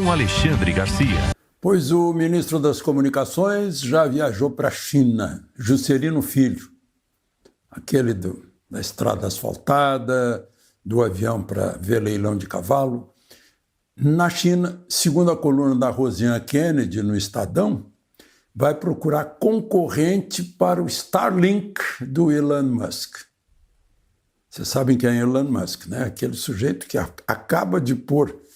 com Alexandre Garcia. Pois o ministro das Comunicações já viajou para a China, Juscelino Filho, aquele da estrada asfaltada, do avião para ver leilão de cavalo. Na China, segundo a coluna da Rosiane Kennedy no Estadão, vai procurar concorrente para o Starlink do Elon Musk. Vocês sabem quem é Elon Musk, né? Aquele sujeito que acaba de pôr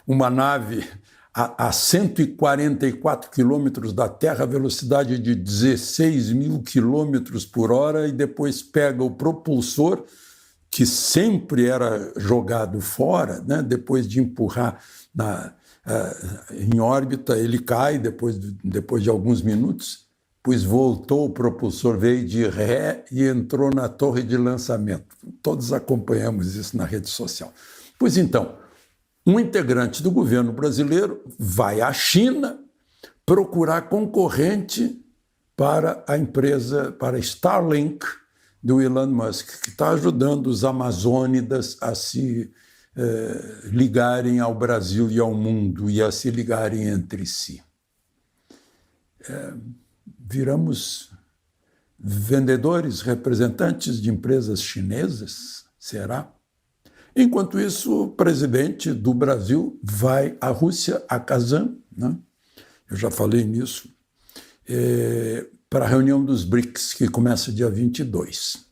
uma nave a 144 quilômetros da Terra, velocidade de 16 mil quilômetros por hora, e depois pega o propulsor, que sempre era jogado fora, né? Depois de empurrar em órbita, ele cai depois de alguns minutos, pois voltou, o propulsor veio de ré e entrou na torre de lançamento. Todos acompanhamos isso na rede social. Pois então, um integrante do governo brasileiro vai à China procurar concorrente para a empresa, para a Starlink do Elon Musk, que está ajudando os amazônidas a se ligarem ao Brasil e ao mundo e a se ligarem entre si. Viramos vendedores, representantes de empresas chinesas, será? Enquanto isso, o presidente do Brasil vai à Rússia, a Kazan, né? Eu já falei nisso, para a reunião dos BRICS, que começa dia 22.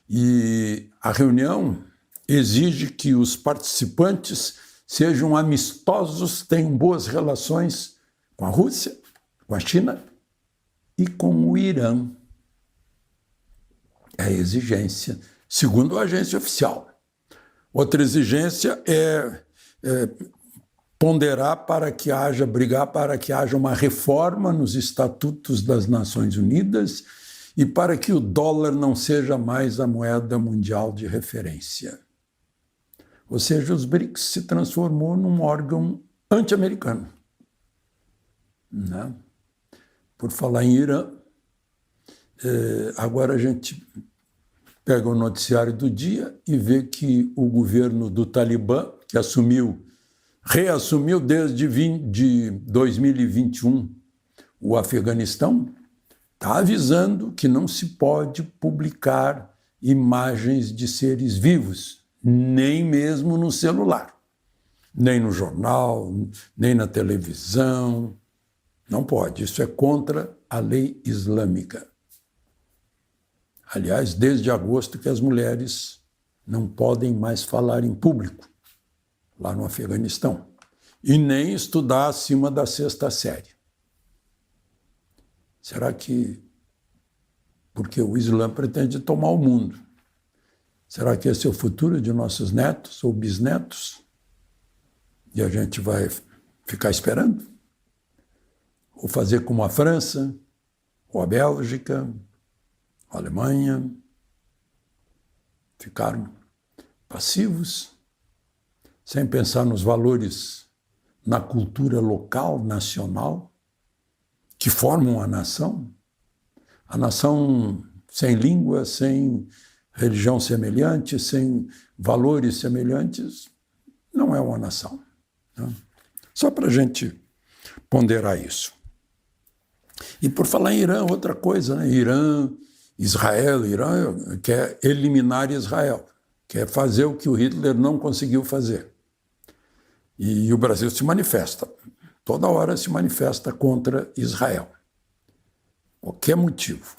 E a reunião exige que os participantes sejam amistosos, tenham boas relações com a Rússia, com a China e com o Irã. É a exigência, segundo a agência oficial. Outra exigência é brigar para que haja uma reforma nos estatutos das Nações Unidas e para que o dólar não seja mais a moeda mundial de referência. Ou seja, os BRICS se transformou num órgão anti-americano, né? Por falar em Irã, agora a gente pega o noticiário do dia e vê que o governo do Talibã, que reassumiu desde 2021 o Afeganistão, está avisando que não se pode publicar imagens de seres vivos, nem mesmo no celular, nem no jornal, nem na televisão. Não pode, isso é contra a lei islâmica. Aliás, desde agosto que as mulheres não podem mais falar em público, lá no Afeganistão, e nem estudar acima da 6ª série. Será que, porque o Islã pretende tomar o mundo, será que esse é o futuro de nossos netos ou bisnetos? E a gente vai ficar esperando? Ou fazer como a França, ou a Bélgica, a Alemanha, ficaram passivos, sem pensar nos valores, na cultura local, nacional, que formam a nação sem língua, sem religião semelhante, sem valores semelhantes, não é uma nação, né? Só para a gente ponderar isso. E por falar em Irã, outra coisa, né? Irã quer eliminar Israel, quer fazer o que o Hitler não conseguiu fazer. E o Brasil se manifesta, toda hora se manifesta contra Israel. Qualquer motivo.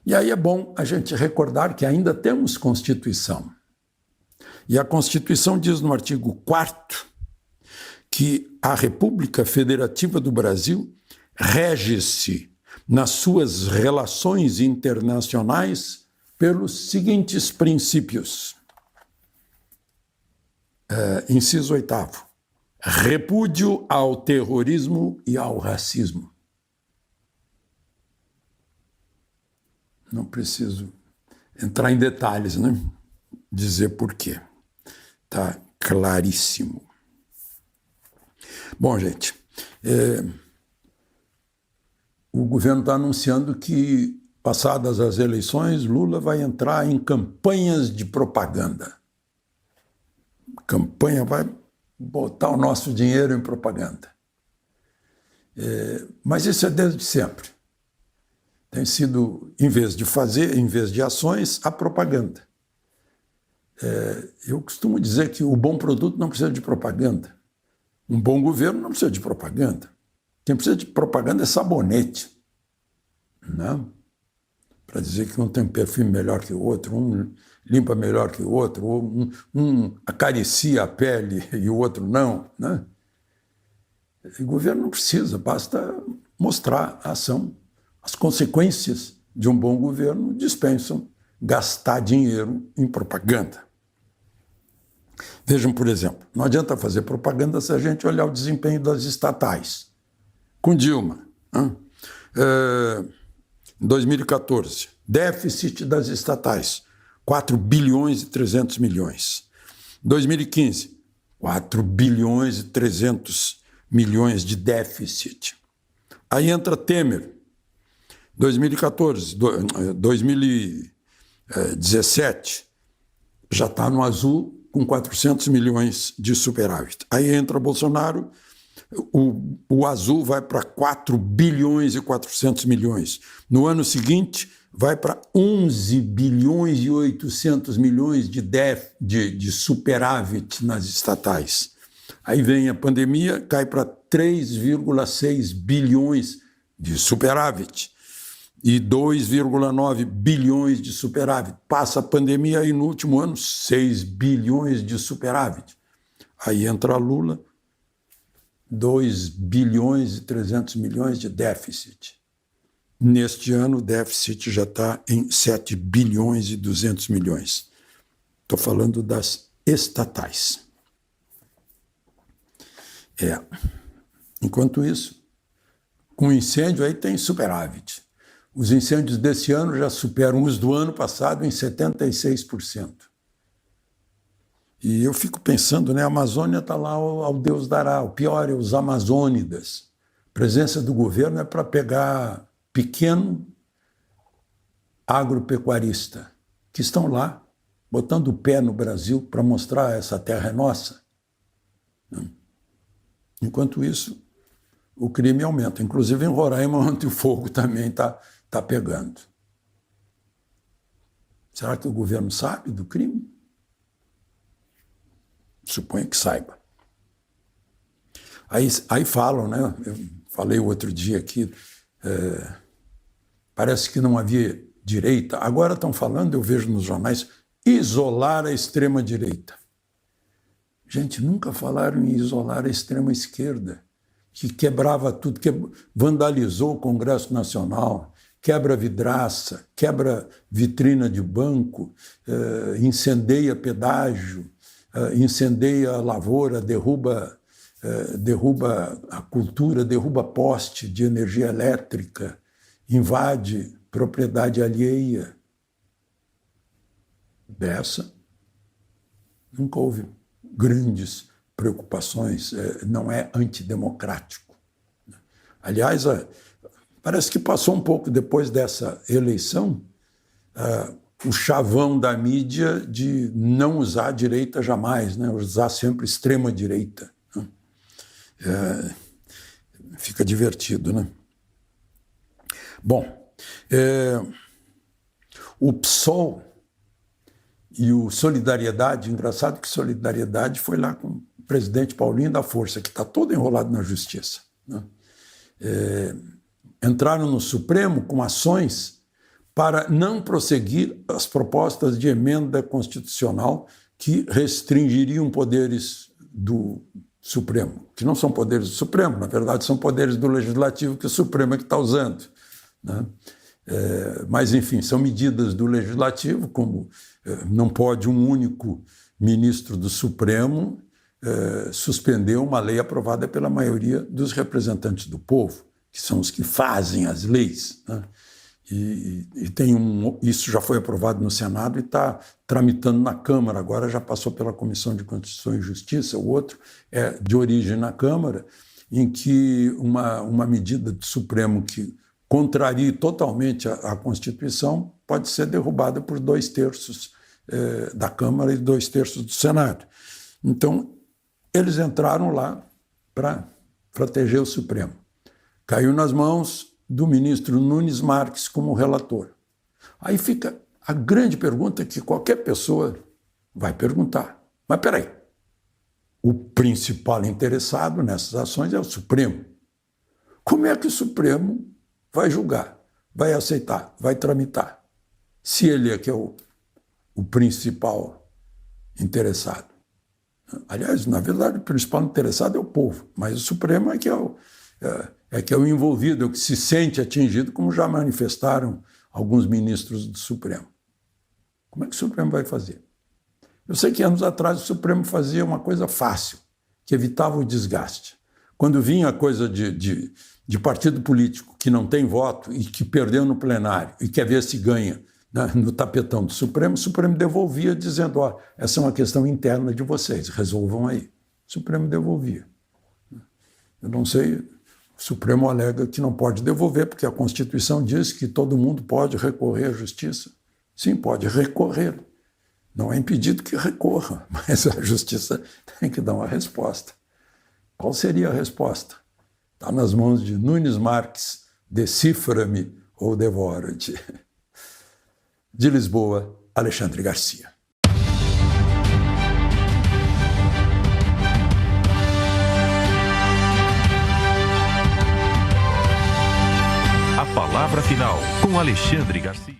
E aí é bom a gente recordar que ainda temos Constituição. E a Constituição diz no artigo 4º que a República Federativa do Brasil rege-se nas suas relações internacionais pelos seguintes princípios. Inciso 8º. Repúdio ao terrorismo e ao racismo. Não preciso entrar em detalhes, né? Dizer por quê. Está claríssimo. Bom, gente, o governo está anunciando que, passadas as eleições, Lula vai entrar em campanhas de propaganda. Campanha vai botar o nosso dinheiro em propaganda. Mas isso é desde sempre. Tem sido, em vez de ações, a propaganda. Eu costumo dizer que o bom produto não precisa de propaganda. Um bom governo não precisa de propaganda. Quem precisa de propaganda é sabonete, né? Para dizer que um tem um perfume melhor que o outro, um limpa melhor que o outro, um acaricia a pele e o outro não, né? O governo não precisa, basta mostrar a ação. As consequências de um bom governo dispensam gastar dinheiro em propaganda. Vejam, por exemplo, não adianta fazer propaganda se a gente olhar o desempenho das estatais. Com Dilma, em 2014, déficit das estatais, 4 bilhões e 300 milhões. 2015, 4 bilhões e 300 milhões de déficit. Aí entra Temer, 2017, já está no azul com 400 milhões de superávit. Aí entra Bolsonaro, o azul vai para 4 bilhões e 400 milhões. No ano seguinte, vai para 11 bilhões e 800 milhões de superávit nas estatais. Aí vem a pandemia, cai para 3,6 bilhões de superávit e 2,9 bilhões de superávit. Passa a pandemia e no último ano, 6 bilhões de superávit. Aí entra Lula, 2 bilhões e 300 milhões de déficit. Neste ano, o déficit já está em 7 bilhões e 200 milhões. Estou falando das estatais. Enquanto isso, com incêndio aí tem superávit. Os incêndios desse ano já superam os do ano passado em 76%. E eu fico pensando, né, a Amazônia está lá ao Deus dará. O pior é os amazônidas. A presença do governo é para pegar pequeno agropecuarista que estão lá, botando o pé no Brasil para mostrar essa terra é nossa. Enquanto isso, o crime aumenta. Inclusive em Roraima, onde o fogo também está pegando. Será que o governo sabe do crime? Suponho que saiba. Aí falam, né? Eu falei o outro dia aqui, parece que não havia direita. Agora estão falando, eu vejo nos jornais, isolar a extrema-direita. Gente, nunca falaram em isolar a extrema-esquerda, que quebrava tudo, que vandalizou o Congresso Nacional, quebra vidraça, quebra vitrina de banco, incendeia pedágio, incendeia a lavoura, derruba a cultura, derruba poste de energia elétrica, invade propriedade alheia. Dessa, nunca houve grandes preocupações, não é antidemocrático. Aliás, parece que passou um pouco depois dessa eleição o chavão da mídia de não usar a direita jamais, né? Usar sempre extrema-direita. Fica divertido, né? Bom, o PSOL e o Solidariedade, engraçado que Solidariedade foi lá com o presidente Paulinho da Força, que está todo enrolado na justiça, né? Entraram no Supremo com ações para não prosseguir as propostas de emenda constitucional que restringiriam poderes do Supremo, que não são poderes do Supremo, na verdade são poderes do Legislativo que o Supremo é que está usando, né? Mas, enfim, são medidas do Legislativo, como não pode um único ministro do Supremo suspender uma lei aprovada pela maioria dos representantes do povo, que são os que fazem as leis, né? E tem isso já foi aprovado no Senado e está tramitando na Câmara, agora já passou pela Comissão de Constituição e Justiça, o outro é de origem na Câmara, em que uma medida do Supremo que contrarie totalmente a Constituição pode ser derrubada por 2/3 da Câmara e 2/3 do Senado. Então, Eles entraram lá para proteger o Supremo. Caiu nas mãos do ministro Nunes Marques como relator. Aí fica a grande pergunta que qualquer pessoa vai perguntar. Mas peraí, o principal interessado nessas ações é o Supremo. Como é que o Supremo vai julgar, vai aceitar, vai tramitar, se ele é que é o principal interessado? Aliás, na verdade, o principal interessado é o povo, mas o Supremo é que é o envolvido, é o que se sente atingido, como já manifestaram alguns ministros do Supremo. Como é que o Supremo vai fazer? Eu sei que anos atrás o Supremo fazia uma coisa fácil, que evitava o desgaste. Quando vinha a coisa de partido político que não tem voto e que perdeu no plenário e quer ver se ganha, né, no tapetão do Supremo, o Supremo devolvia dizendo, ó, essa é uma questão interna de vocês, resolvam aí. O Supremo devolvia. Eu não sei, o Supremo alega que não pode devolver, porque a Constituição diz que todo mundo pode recorrer à justiça. Sim, pode recorrer. Não é impedido que recorra, mas a justiça tem que dar uma resposta. Qual seria a resposta? Está nas mãos de Nunes Marques, decifra-me ou devora-te. De Lisboa, Alexandre Garcia. A palavra final com Alexandre Garcia.